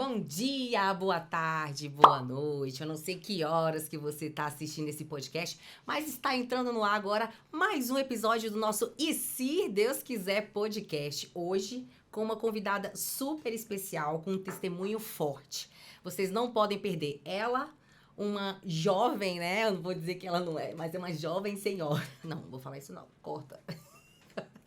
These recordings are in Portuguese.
Bom dia, boa tarde, boa noite. Eu não sei que horas que você está assistindo esse podcast, mas está entrando no ar agora mais um episódio do nosso E Se Deus Quiser podcast. Hoje, com uma convidada super especial, com um testemunho forte. Vocês não podem perder. Ela, uma jovem, né? Eu não vou dizer que ela não é, mas é uma jovem senhora. Não vou falar isso não, corta.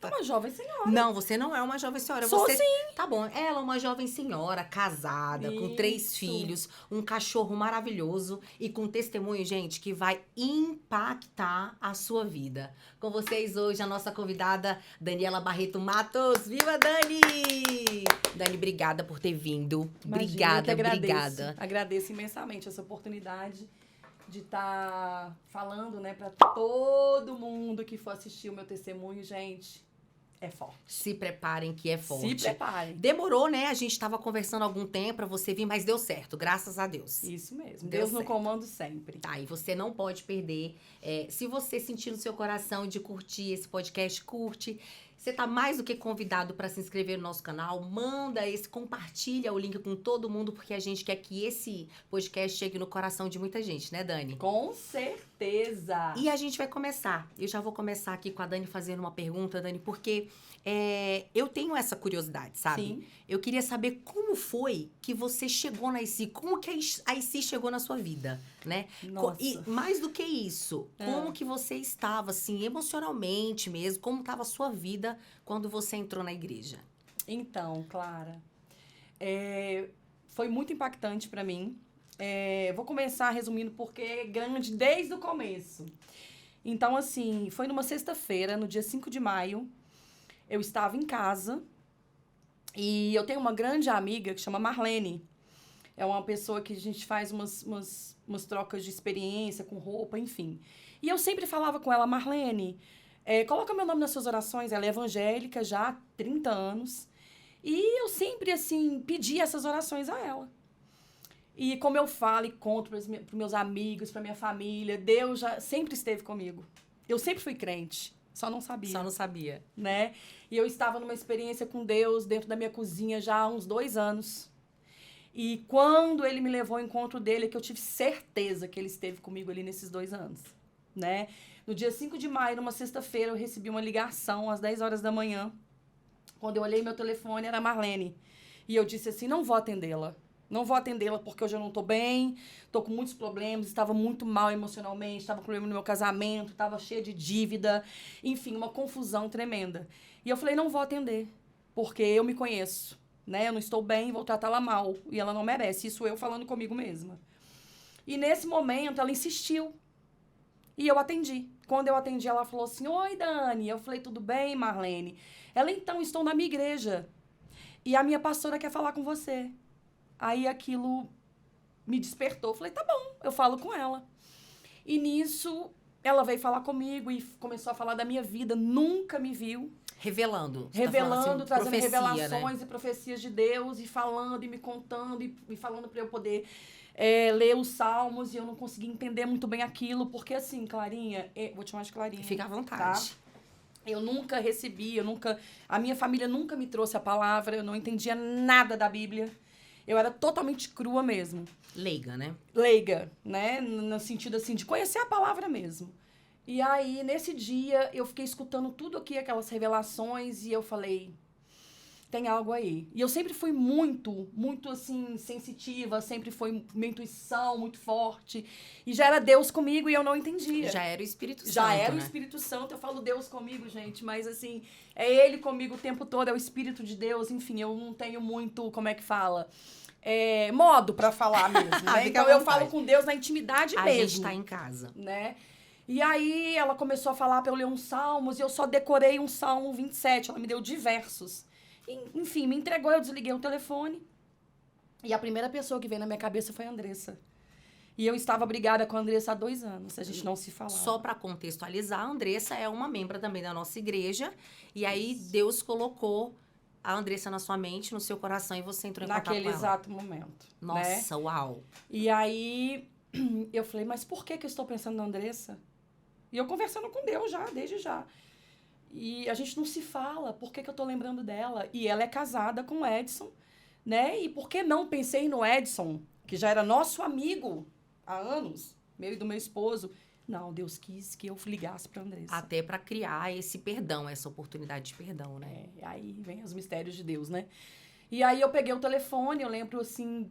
Uma jovem senhora. Não, você não é uma jovem senhora. Sou você... sim. Tá bom, ela é uma jovem senhora, casada, com 3 Isso. filhos, um cachorro maravilhoso e com testemunho, gente, que vai impactar a sua vida. Com vocês hoje, a nossa convidada, Daniela Barreto Matos. Viva, Dani! Dani, obrigada por ter vindo. Imagina, eu que Obrigada. Agradeço imensamente essa oportunidade de estar falando, né, para todo mundo que for assistir o meu testemunho, gente. É forte. Se preparem que é forte. Se preparem. Demorou, né? A gente tava conversando há algum tempo pra você vir, mas deu certo, graças a Deus. Isso mesmo. Deu Deus no certo. comando sempre. Tá, e você não pode perder. Se você sentir no seu coração de curtir esse podcast, curte. Você tá mais do que convidado para se inscrever no nosso canal. Compartilha o link com todo mundo, porque a gente quer que esse podcast chegue no coração de muita gente, né, Dani? Com certeza. E a gente vai começar. Eu já vou começar aqui com a Dani fazendo uma pergunta, Dani, porque eu tenho essa curiosidade, sabe? Sim. Eu queria saber como foi que você chegou na IC, como que a IC chegou na sua vida, né? Nossa. E mais do que isso, Ah. como que você estava, assim, emocionalmente mesmo, como estava a sua vida quando você entrou na igreja? Então, Clara, foi muito impactante para mim. Vou começar resumindo porque é grande desde o começo. Então, assim, foi numa sexta-feira, no dia 5 de maio, eu estava em casa e eu tenho uma grande amiga que chama Marlene. É uma pessoa que a gente faz umas trocas de experiência com roupa, enfim. E eu sempre falava com ela, Marlene, coloca meu nome nas suas orações. Ela é evangélica já há 30 anos. E eu sempre, assim, pedi essas orações a ela. E como eu falo e conto para os meus amigos, para minha família, Deus já sempre esteve comigo. Eu sempre fui crente, só não sabia. Só não sabia. Né? E eu estava numa experiência com Deus dentro da minha cozinha já há uns 2 anos. E quando ele me levou ao encontro dele, é que eu tive certeza que ele esteve comigo ali nesses 2 anos. Né? No dia 5 de maio, numa sexta-feira, eu recebi uma ligação às 10 horas da manhã. Quando eu olhei meu telefone, era a Marlene. E eu disse assim, não vou atendê-la. Não vou atendê-la porque hoje eu não estou bem, estou com muitos problemas, estava muito mal emocionalmente, estava com problema no meu casamento, estava cheia de dívida, enfim, uma confusão tremenda. E eu falei, não vou atender, porque eu me conheço, né? Eu não estou bem, vou tratá-la mal, e ela não merece. Isso eu falando comigo mesma. E nesse momento, ela insistiu, e eu atendi. Quando eu atendi, ela falou assim, oi, Dani. Eu falei, tudo bem, Marlene? Ela, então, estou na minha igreja, e a minha pastora quer falar com você. Aí aquilo me despertou. Falei, tá bom, eu falo com ela. E nisso, ela veio falar comigo e começou a falar da minha vida. Nunca me viu. Revelando. Revelando, trazendo profecia, revelações, né? E profecias de Deus. E falando, e me contando, e falando para eu poder ler os salmos. E eu não conseguia entender muito bem aquilo. Porque assim, Clarinha, vou te chamar de Clarinha. Fica à vontade. Tá? Eu nunca recebi, a minha família nunca me trouxe a palavra. Eu não entendia nada da Bíblia. Eu era totalmente crua mesmo. Leiga, né? Leiga, né? No sentido, assim, de conhecer a palavra mesmo. E aí, nesse dia, eu fiquei escutando tudo aqui, aquelas revelações, e eu falei, tem algo aí. E eu sempre fui muito, assim, sensitiva, sempre foi minha intuição muito forte. E já era Deus comigo e eu não entendia. Já era o Espírito Santo, Já era né? o Espírito Santo. Eu falo Deus comigo, gente, mas assim, é Ele comigo o tempo todo, é o Espírito de Deus. Enfim, eu não tenho muito, como é que fala? Modo pra falar mesmo, né? Então eu falo com Deus na intimidade mesmo. A gente tá em casa. Né? E aí ela começou a falar pra eu ler uns salmos e eu só decorei um salmo 27. Ela me deu diversos. Enfim, me entregou, eu desliguei o telefone. E a primeira pessoa que veio na minha cabeça foi a Andressa. E eu estava brigada com a Andressa há 2 anos, a gente não se falava. Só para contextualizar, a Andressa é uma membra também da nossa igreja. E aí Deus colocou a Andressa na sua mente, no seu coração, e você entrou em contato com ela. Naquele exato momento. Nossa, né? Uau! E aí eu falei, mas por que eu estou pensando na Andressa? E eu conversando com Deus já, desde já. E a gente não se fala, por que eu tô lembrando dela? E ela é casada com o Edson, né? E por que não pensei no Edson, que já era nosso amigo há anos, meu e do meu esposo. Não, Deus quis que eu ligasse pra Andressa. Até pra criar esse perdão, essa oportunidade de perdão, né? Aí vem os mistérios de Deus, né? E aí eu peguei o telefone, eu lembro, assim,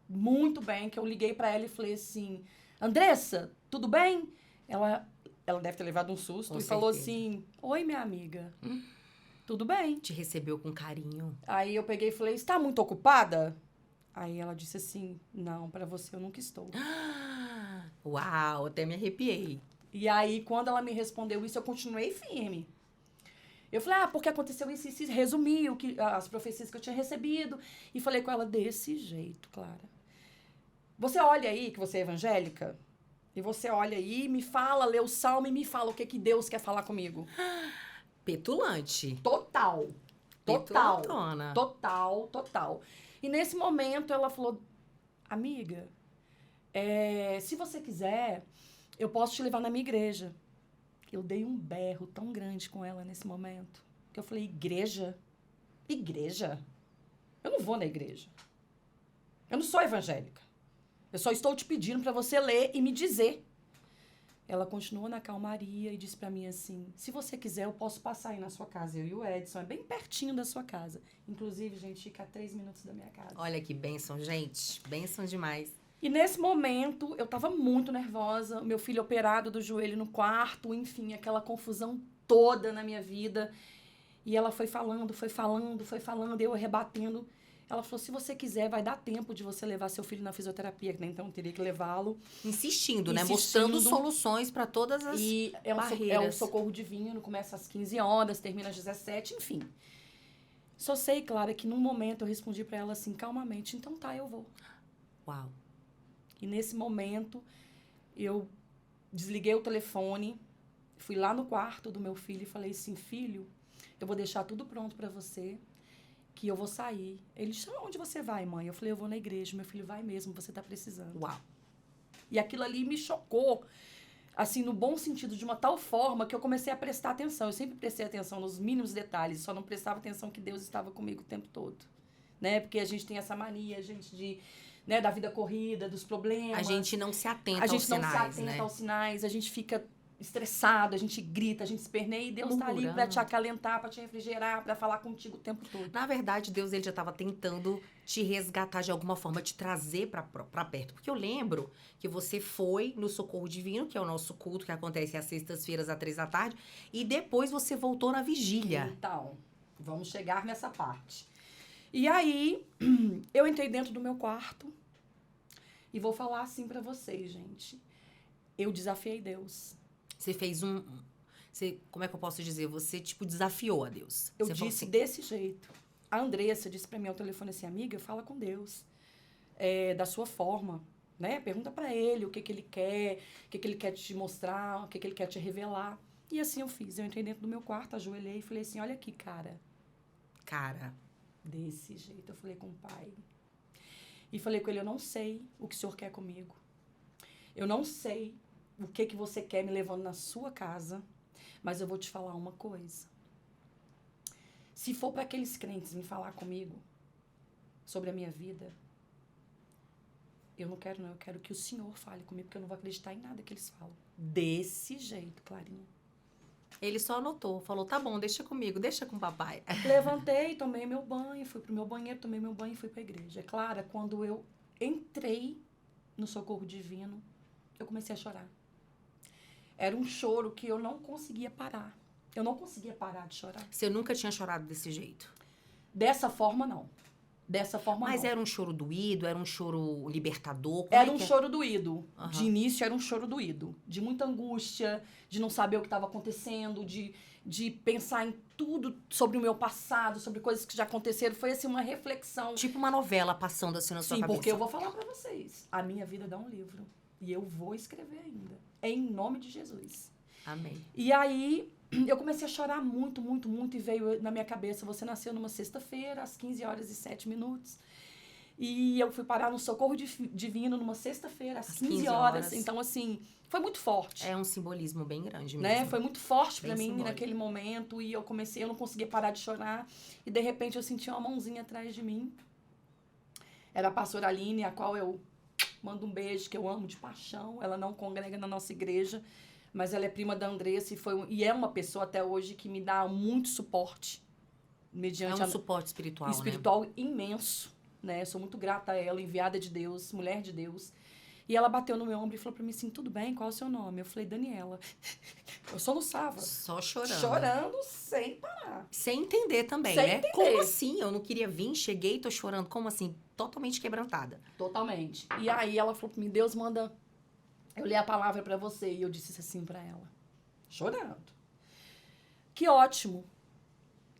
muito bem, que eu liguei pra ela e falei assim, Andressa, tudo bem? Ela deve ter levado um susto Com e falou certeza. assim, oi, minha amiga, tudo bem? Te recebeu com carinho. Aí eu peguei e falei, está muito ocupada? Aí ela disse assim, não, pra você eu nunca estou. Uau, até me arrepiei. E aí, quando ela me respondeu isso, eu continuei firme. Eu falei, porque aconteceu isso, isso, isso. Resumi as profecias que eu tinha recebido. E falei com ela desse jeito, Clara. Você olha aí que você é evangélica, e você olha aí, me fala, lê o salmo e me fala o que Deus quer falar comigo. Petulante. Total. Petulantona. Total. E nesse momento ela falou, amiga, se você quiser, eu posso te levar na minha igreja. Eu dei um berro tão grande com ela nesse momento, que eu falei, igreja? Igreja? Eu não vou na igreja. Eu não sou evangélica. Eu só estou te pedindo para você ler e me dizer. Ela continuou na calmaria e disse para mim assim, se você quiser, eu posso passar aí na sua casa. Eu e o Edson, é bem pertinho da sua casa. Inclusive, gente, fica a 3 minutos da minha casa. Olha que bênção, gente. Bênção demais. E nesse momento, eu tava muito nervosa. Meu filho operado do joelho no quarto, enfim, aquela confusão toda na minha vida. E ela foi falando, eu rebatendo. Ela falou, se você quiser, vai dar tempo de você levar seu filho na fisioterapia, né? Então eu teria que levá-lo. Insistindo, né? Mostrando soluções para todas as barreiras. É um socorro divino, começa às 15 horas, termina às 17, enfim. Só sei, Clara, que num momento eu respondi pra ela assim, calmamente, então tá, eu vou. Uau. E nesse momento, eu desliguei o telefone, fui lá no quarto do meu filho e falei assim, filho, eu vou deixar tudo pronto pra você, que eu vou sair. Ele disse, onde você vai, mãe? Eu falei, eu vou na igreja. Meu filho, vai mesmo, você tá precisando. Uau. E aquilo ali me chocou, assim, no bom sentido, de uma tal forma que eu comecei a prestar atenção. Eu sempre prestei atenção nos mínimos detalhes, só não prestava atenção que Deus estava comigo o tempo todo, né? Porque a gente tem essa mania, né, da vida corrida, dos problemas. A gente não se atenta aos sinais, A gente não se atenta aos sinais, a gente fica estressado, a gente grita, a gente esperneia e Deus tá ali pra te acalentar, pra te refrigerar, pra falar contigo o tempo todo. Na verdade, Deus ele já estava tentando te resgatar de alguma forma, te trazer pra perto. Porque eu lembro que você foi no Socorro Divino, que é o nosso culto que acontece às sextas-feiras, às 3 da tarde, e depois você voltou na vigília. Então, vamos chegar nessa parte. E aí, eu entrei dentro do meu quarto e vou falar assim pra vocês, gente. Eu desafiei Deus. Você fez como é que eu posso dizer? Você, tipo, desafiou a Deus. Eu você disse assim, desse jeito. A Andressa disse pra mim ao telefone assim, amiga, fala com Deus. Da sua forma, né? Pergunta pra ele o que ele quer, o que ele quer te mostrar, o que ele quer te revelar. E assim eu fiz. Eu entrei dentro do meu quarto, ajoelhei e falei assim, olha aqui, cara. Desse jeito. Eu falei com o pai. E falei com ele, eu não sei o que o senhor quer comigo. Eu não sei o que você quer me levando na sua casa, mas eu vou te falar uma coisa. Se for para aqueles crentes me falar comigo sobre a minha vida, eu não quero não, eu quero que o senhor fale comigo, porque eu não vou acreditar em nada que eles falam. Desse jeito, Clarinha. Ele só anotou, falou, tá bom, deixa comigo, deixa com o papai. Levantei, tomei meu banho, fui pro meu banheiro, tomei meu banho e fui pra igreja. Clara, quando eu entrei no Socorro Divino, eu comecei a chorar. Era um choro que eu não conseguia parar. Eu não conseguia parar de chorar. Você nunca tinha chorado desse jeito? Dessa forma, não. Mas era um choro doído? Era um choro libertador? Era um choro doído. Uhum. De início era um choro doído. De muita angústia, de não saber o que estava acontecendo, de pensar em tudo sobre o meu passado, sobre coisas que já aconteceram. Foi assim uma reflexão. Tipo uma novela passando assim na sua cabeça. Sim, porque eu vou falar pra vocês. A minha vida dá um livro. E eu vou escrever ainda. Em nome de Jesus. Amém. E aí, eu comecei a chorar muito, muito, muito. E veio na minha cabeça, você nasceu numa sexta-feira, às 15 horas e 7 minutos. E eu fui parar no Socorro Divino numa sexta-feira, às 15 horas. Então, assim, foi muito forte. É um simbolismo bem grande mesmo. Né? Foi muito forte pra mim simbólico. naquele momento. E eu não conseguia parar de chorar. E, de repente, eu senti uma mãozinha atrás de mim. era a pastora Aline, a qual eu mando um beijo, que eu amo de paixão. Ela não congrega na nossa igreja, mas ela é prima da Andressa e é uma pessoa até hoje que me dá muito suporte. Mediante É um suporte espiritual, né? Imenso, né? Eu sou muito grata a ela, enviada de Deus, mulher de Deus. E ela bateu no meu ombro e falou pra mim assim, tudo bem, qual é o seu nome? Eu falei, Daniela. Eu soluçava. Só chorando. Chorando sem parar. Sem entender também, Sem né? entender. Como assim? Eu não queria vir, cheguei e tô chorando. Como assim? Totalmente quebrantada. Totalmente. E aí ela falou pra mim, Deus manda eu ler a palavra pra você. E eu disse assim pra ela, chorando. Que ótimo.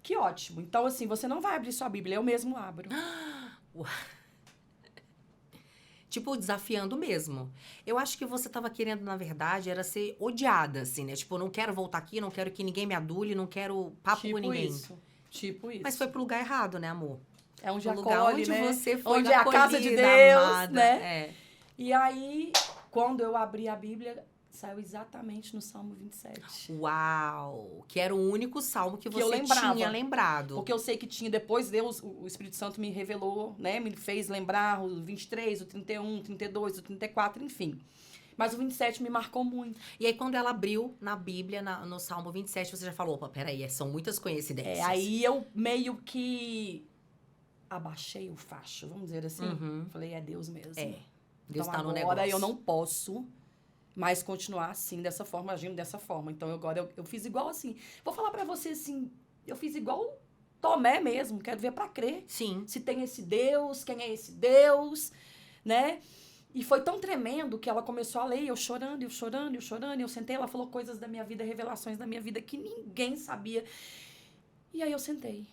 Que ótimo. Então, assim, você não vai abrir sua Bíblia, eu mesmo abro. Tipo, desafiando mesmo. Eu acho que você tava querendo, na verdade, era ser odiada, assim, né? Tipo, não quero voltar aqui, não quero que ninguém me adule, não quero papo com ninguém. Tipo isso. Mas foi pro lugar errado, né, amor? É onde o lugar acolhe, onde né? você foi onde é a casa de acolhida, Deus, amada. né? É. E aí, quando eu abri a Bíblia, saiu exatamente no Salmo 27. Uau! Que era o único salmo que eu você lembrava. tinha lembrado. Porque eu sei que tinha, depois Deus, o Espírito Santo me revelou, né? Me fez lembrar o 23, o 31, o 32, o 34, enfim. Mas o 27 me marcou muito. E aí, quando ela abriu na Bíblia, no Salmo 27, você já falou, opa, peraí, são muitas coincidências. Aí eu meio que abaixei o facho, vamos dizer assim. Uhum. Falei, é Deus mesmo. É, Deus então, tá no agora negócio. eu não posso mais continuar assim, dessa forma, agindo dessa forma. Então, agora eu fiz igual assim. Vou falar pra você assim, eu fiz igual Tomé mesmo, quero ver pra crer. Sim. Se tem esse Deus, quem é esse Deus, né? E foi tão tremendo que ela começou a ler, eu chorando, eu chorando, eu chorando. Eu sentei, ela falou coisas da minha vida, revelações da minha vida que ninguém sabia. E aí eu sentei.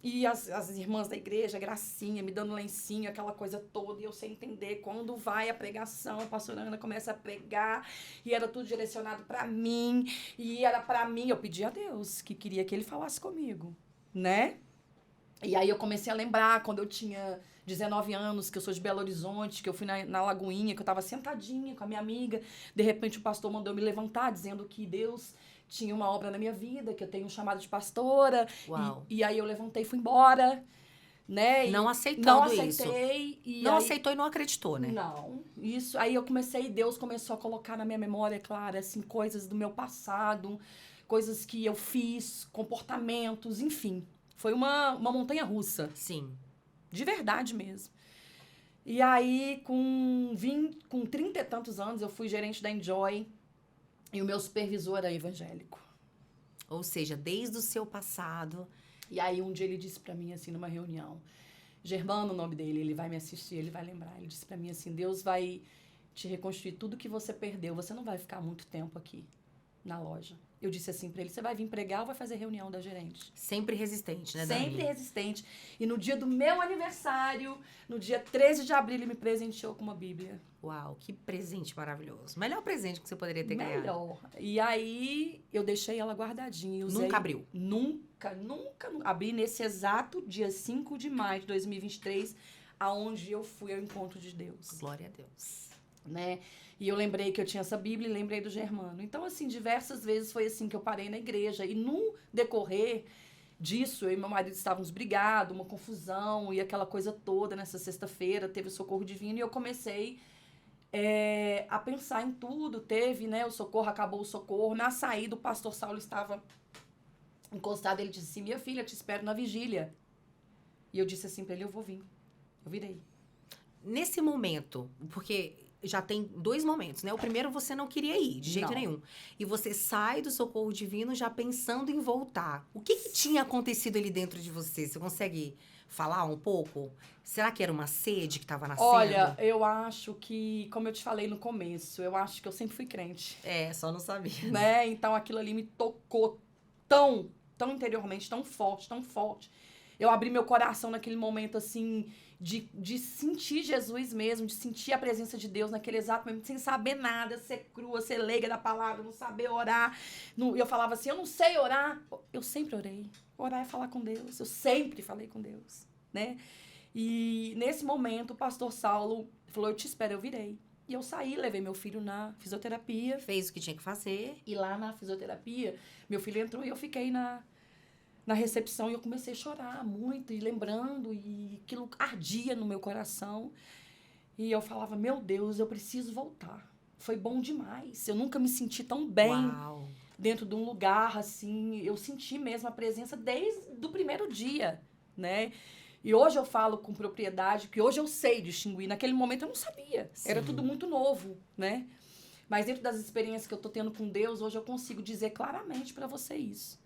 E as irmãs da igreja, Gracinha, me dando lencinho, aquela coisa toda, e eu sem entender quando vai a pregação, a pastora Ana começa a pregar, e era tudo direcionado pra mim, e era pra mim, eu pedi a Deus, que queria que ele falasse comigo, né? E aí eu comecei a lembrar, quando eu tinha 19 anos, que eu sou de Belo Horizonte, que eu fui na Lagoinha, que eu tava sentadinha com a minha amiga, de repente o pastor mandou eu me levantar, dizendo que Deus tinha uma obra na minha vida, que eu tenho um chamado de pastora. Uau. E aí eu levantei e fui embora, né? Não aceitando não isso. aceitei, e não aí, aceitou e não acreditou, né? Não. Isso, aí eu comecei, Deus começou a colocar na minha memória, claro, assim, coisas do meu passado, coisas que eu fiz, comportamentos, enfim. Foi uma montanha russa. Sim. De verdade mesmo. E aí, com 30 e tantos anos, eu fui gerente da Enjoy. E o meu supervisor era evangélico. Ou seja, desde o seu passado. E aí, um dia ele disse pra mim, assim, numa reunião. Germano, o nome dele, ele vai me assistir, ele vai lembrar. Ele disse pra mim assim, Deus vai te reconstruir tudo que você perdeu. Você não vai ficar muito tempo aqui na loja. Eu disse assim pra ele, você vai vir pregar ou vai fazer reunião da gerente? Sempre resistente, né, Dani? Sempre resistente. E no dia do meu aniversário, no dia 13 de abril, ele me presenteou com uma Bíblia. Uau, que presente maravilhoso. Melhor presente que você poderia ter ganhado. Melhor. E aí, eu deixei ela guardadinha. Nunca abriu? Nunca. Abri nesse exato dia 5 de maio de 2023, aonde eu fui ao encontro de Deus. Glória a Deus. Né? E eu lembrei que eu tinha essa Bíblia e lembrei do Germano. Então, assim, diversas vezes foi assim que eu parei na igreja. E no decorrer disso, eu e meu marido estávamos brigados, uma confusão e aquela coisa toda. Nessa sexta-feira teve o socorro divino e eu comecei a pensar em tudo. Teve, né, o socorro, acabou o socorro. Na saída, o pastor Saulo estava encostado. Ele disse assim, minha filha, te espero na vigília. E eu disse assim pra ele, eu vou vir. Eu virei. Nesse momento, porque já tem 2 momentos, né? O primeiro você não queria ir, de jeito nenhum. E você sai do socorro divino já pensando em voltar. O que tinha acontecido ali dentro de você? Você consegue falar um pouco? Será que era uma sede que estava nascendo? Olha, eu acho que, como eu te falei no começo, eu acho que eu sempre fui crente. Só não sabia. Né? Então aquilo ali me tocou tão interiormente, tão forte. Eu abri meu coração naquele momento, assim, de sentir Jesus mesmo, de sentir a presença de Deus naquele exato momento, sem saber nada, ser crua, ser leiga da palavra, não saber orar. Eu falava assim, eu não sei orar. Eu sempre orei. Orar é falar com Deus. Eu sempre falei com Deus, né? E nesse momento, o pastor Saulo falou, eu te espero, eu virei. E eu saí, levei meu filho na fisioterapia. Fez o que tinha que fazer. E lá na fisioterapia, meu filho entrou e eu fiquei na na recepção e eu comecei a chorar muito e lembrando e aquilo ardia no meu coração. E eu falava, meu Deus, eu preciso voltar. Foi bom demais. Eu nunca me senti tão bem Uau. dentro de um lugar, assim. Eu senti mesmo a presença desde o primeiro dia, né? E hoje eu falo com propriedade, que hoje eu sei distinguir. Naquele momento eu não sabia. Era Sim. tudo muito novo, né? Mas dentro das experiências que eu tô tendo com Deus, hoje eu consigo dizer claramente para você isso.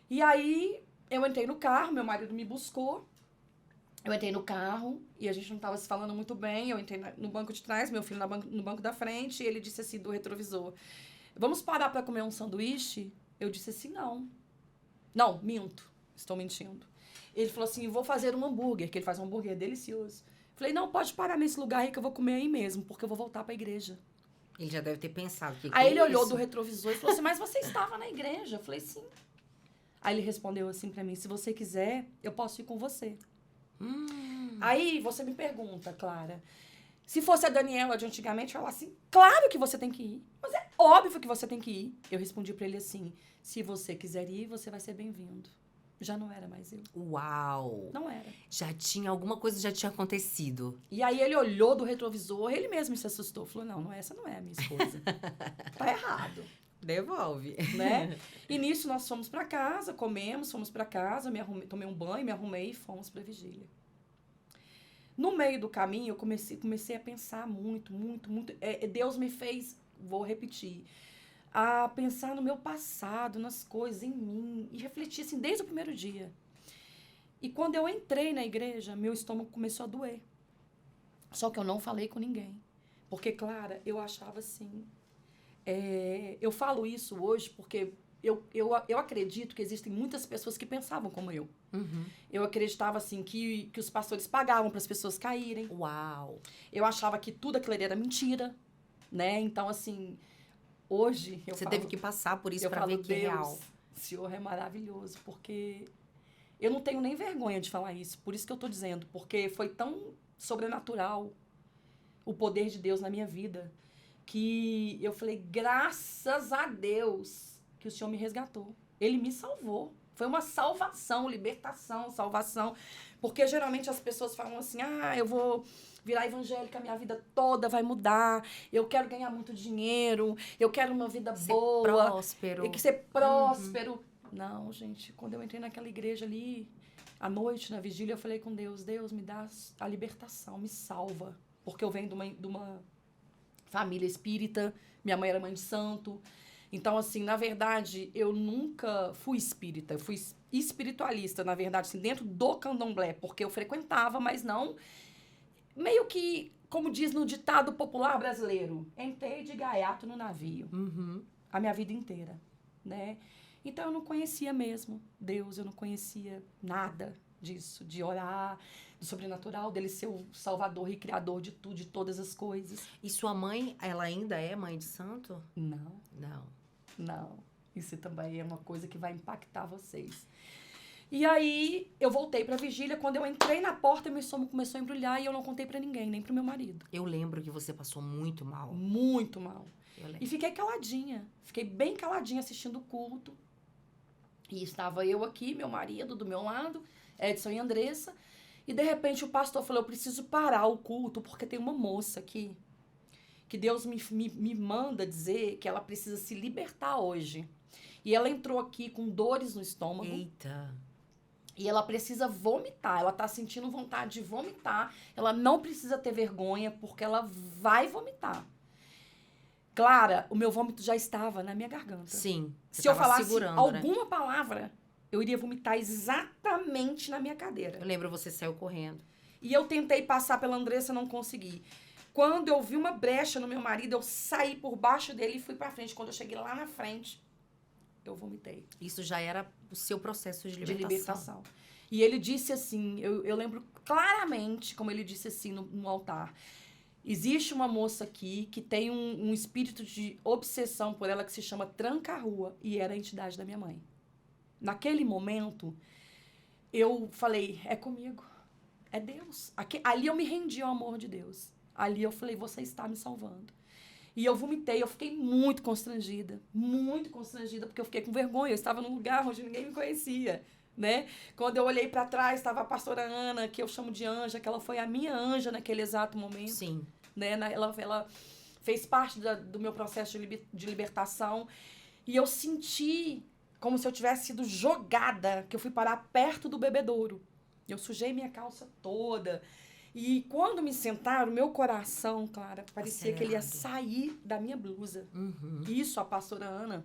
E aí, eu entrei no carro, meu marido me buscou. Eu entrei no carro e a gente não tava se falando muito bem. Eu entrei no banco de trás, meu filho no banco da frente, e ele disse assim, do retrovisor, vamos parar para comer um sanduíche? Eu disse assim, não. Não, minto. Estou mentindo. Ele falou assim, vou fazer um hambúrguer, que ele faz um hambúrguer delicioso. Falei, não, pode parar nesse lugar aí que eu vou comer aí mesmo, porque eu vou voltar para a igreja. Ele já deve ter pensado que Aí ele é olhou isso? do retrovisor e falou assim, mas você estava na igreja? Eu falei, sim. Aí ele respondeu assim pra mim, se você quiser, eu posso ir com você. Aí você me pergunta, Clara, se fosse a Daniela de antigamente, falar assim, claro que você tem que ir, mas é óbvio que você tem que ir. Eu respondi pra ele assim, se você quiser ir, você vai ser bem-vindo. Já não era mais eu. Uau. Não era. Já tinha, alguma coisa já tinha acontecido. E aí ele olhou do retrovisor, ele mesmo se assustou, falou, não, essa não é a minha esposa. Tá errado. Devolve. Né? E nisso nós fomos pra casa, comemos, fomos pra casa, tomei um banho, me arrumei e fomos pra vigília. No meio do caminho, eu comecei a pensar muito. Deus me fez, vou repetir, a pensar no meu passado, nas coisas, em mim, e refletir assim desde o primeiro dia. E quando eu entrei na igreja, meu estômago começou a doer. Só que eu não falei com ninguém. Porque, Clara, eu achava assim... eu falo isso hoje porque eu acredito que existem muitas pessoas que pensavam como eu. Uhum. Eu acreditava, assim, que os pastores pagavam para as pessoas caírem. Uau. Eu achava que tudo aquilo ali era mentira, né? Então, assim, hoje Você teve que passar por isso eu pra falo, ver que é Deus, real. o Senhor é maravilhoso, porque eu não tenho nem vergonha de falar isso. Por isso que eu tô dizendo, porque foi tão sobrenatural o poder de Deus na minha vida, que eu falei, graças a Deus que o Senhor me resgatou. Ele me salvou. Foi uma salvação, libertação, salvação. Porque geralmente as pessoas falam assim, eu vou virar evangélica, minha vida toda vai mudar, eu quero ganhar muito dinheiro, eu quero uma vida Ser boa. próspero. E que ser próspero. Não, gente, quando eu entrei naquela igreja ali, à noite, na vigília, eu falei com Deus, Deus, me dá a libertação, me salva. Porque eu venho de uma família espírita, minha mãe era mãe de santo. Então, assim, na verdade, eu nunca fui espírita, eu fui espiritualista, na verdade, assim, dentro do candomblé, porque eu frequentava, mas não, meio que, como diz no ditado popular brasileiro, entrei de gaiato no navio, a minha vida inteira, né? Então, eu não conhecia mesmo Deus, eu não conhecia nada disso, de orar, do sobrenatural, dele ser o salvador e criador de tudo, de todas as coisas. E sua mãe, ela ainda é mãe de santo? Não. Não. Não, isso também é uma coisa que vai impactar vocês. E aí, eu voltei pra vigília. Quando eu entrei na porta, meu estômago começou a embrulhar e eu não contei pra ninguém, nem pro meu marido. Eu lembro que você passou muito mal. Muito mal. Eu lembro. E fiquei caladinha. Fiquei bem caladinha assistindo o culto. E estava eu aqui, meu marido do meu lado, Edson e Andressa. E, de repente, o pastor falou, eu preciso parar o culto porque tem uma moça aqui que Deus me manda dizer que ela precisa se libertar hoje. E ela entrou aqui com dores no estômago. Eita. E ela precisa vomitar. Ela tá sentindo vontade de vomitar. Ela não precisa ter vergonha, porque ela vai vomitar. Clara, o meu vômito já estava na minha garganta. Sim. Se eu falasse segurando, alguma palavra, eu iria vomitar exatamente na minha cadeira. Eu lembro, você saiu correndo. E eu tentei passar pela Andressa, não consegui. Quando eu vi uma brecha no meu marido, eu saí por baixo dele e fui pra frente. Quando eu cheguei lá na frente, eu vomitei. Isso já era o seu processo de libertação. E ele disse assim, eu lembro claramente como ele disse assim no altar. Existe uma moça aqui que tem um espírito de obsessão por ela que se chama Tranca-Rua. E era a entidade da minha mãe. Naquele momento, eu falei, é comigo. É Deus. Ali eu me rendi ao amor de Deus. Ali eu falei, você está me salvando. E eu vomitei, eu fiquei muito constrangida, porque eu fiquei com vergonha. Eu estava num lugar onde ninguém me conhecia, né? Quando eu olhei para trás, estava a pastora Ana, que eu chamo de anja, que ela foi a minha anja naquele exato momento. Sim. Né? Ela fez parte do meu processo de libertação. E eu senti como se eu tivesse sido jogada, que eu fui parar perto do bebedouro. Eu sujei minha calça toda. E quando me sentaram, meu coração, Clara, parecia que ele ia sair da minha blusa. Uhum. Isso a pastora Ana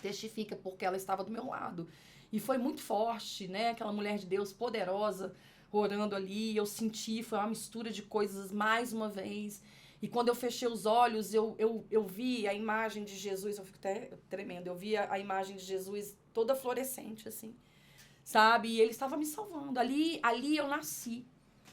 testifica, porque ela estava do meu lado. E foi muito forte, né? Aquela mulher de Deus poderosa, orando ali. Eu senti, foi uma mistura de coisas mais uma vez. E quando eu fechei os olhos, eu vi a imagem de Jesus, eu fico até tremendo, eu vi a imagem de Jesus toda fluorescente, assim, sabe? E ele estava me salvando. Ali eu nasci.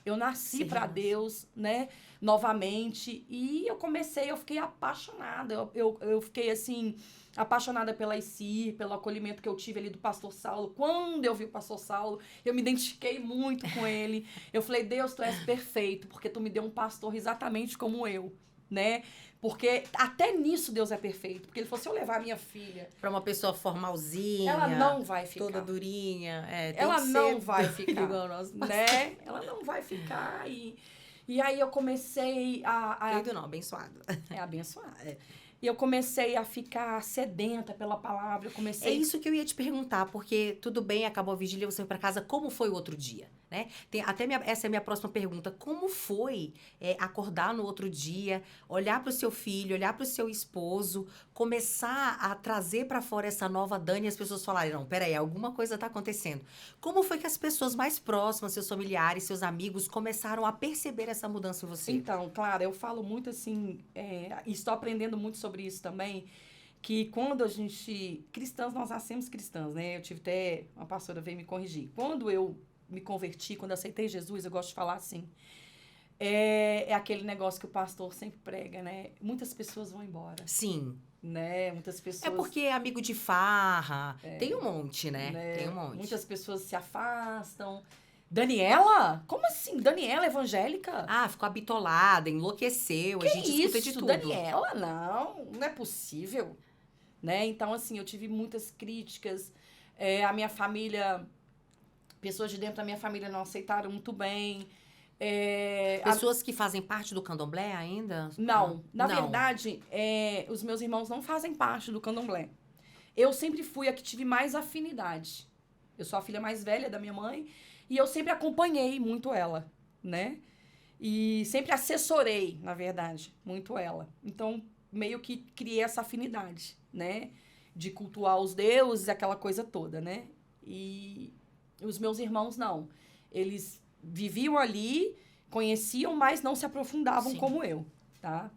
Eu nasci para Deus, né? Novamente. E eu fiquei apaixonada. Eu fiquei, assim, apaixonada pela ICIR, pelo acolhimento que eu tive ali do pastor Saulo. Quando eu vi o pastor Saulo, eu me identifiquei muito com ele. Eu falei, Deus, tu és perfeito, porque tu me deu um pastor exatamente como eu, né? Porque até nisso Deus é perfeito. Porque ele falou, se eu levar a minha filha... Pra uma pessoa formalzinha... Ela não vai ficar. Toda durinha. Ela não vai ficar. Igual nós, né? Ela não vai ficar. E aí eu comecei a... Feito não, abençoado. É abençoado. E eu comecei a ficar sedenta pela palavra. É isso que eu ia te perguntar, porque tudo bem, acabou a vigília, você foi para casa, como foi o outro dia? Né? Essa é a minha próxima pergunta. Como foi acordar no outro dia, olhar para o seu filho, olhar para o seu esposo, começar a trazer para fora essa nova Dani e as pessoas falarem, não, peraí, alguma coisa está acontecendo. Como foi que as pessoas mais próximas, seus familiares, seus amigos, começaram a perceber essa mudança em você? Então, Clara, eu falo muito assim, e estou aprendendo muito sobre isso também, que quando a gente... Cristãs, nós nascemos cristãs, né? Eu tive até uma pastora veio me corrigir. Quando eu me converti, quando eu aceitei Jesus, eu gosto de falar assim, é aquele negócio que o pastor sempre prega, né? Muitas pessoas vão embora. Sim. Né? Muitas pessoas... É porque é amigo de farra, tem um monte, né? Tem um monte. Muitas pessoas se afastam. Daniela? Como assim? Daniela evangélica? Ah, ficou habitolada, enlouqueceu, a gente escuta de tudo. Daniela? Não é possível. Né? Então, assim, eu tive muitas críticas. A minha família... Pessoas de dentro da minha família não aceitaram muito bem. Pessoas que fazem parte do candomblé ainda? Não. Na verdade, os meus irmãos não fazem parte do candomblé. Eu sempre fui a que tive mais afinidade. Eu sou a filha mais velha da minha mãe e eu sempre acompanhei muito ela, né? E sempre assessorei, na verdade, muito ela. Então, meio que criei essa afinidade, né? De cultuar os deuses, aquela coisa toda, né? E os meus irmãos, não. Eles viviam ali, conheciam, mas não se aprofundavam como eu, tá?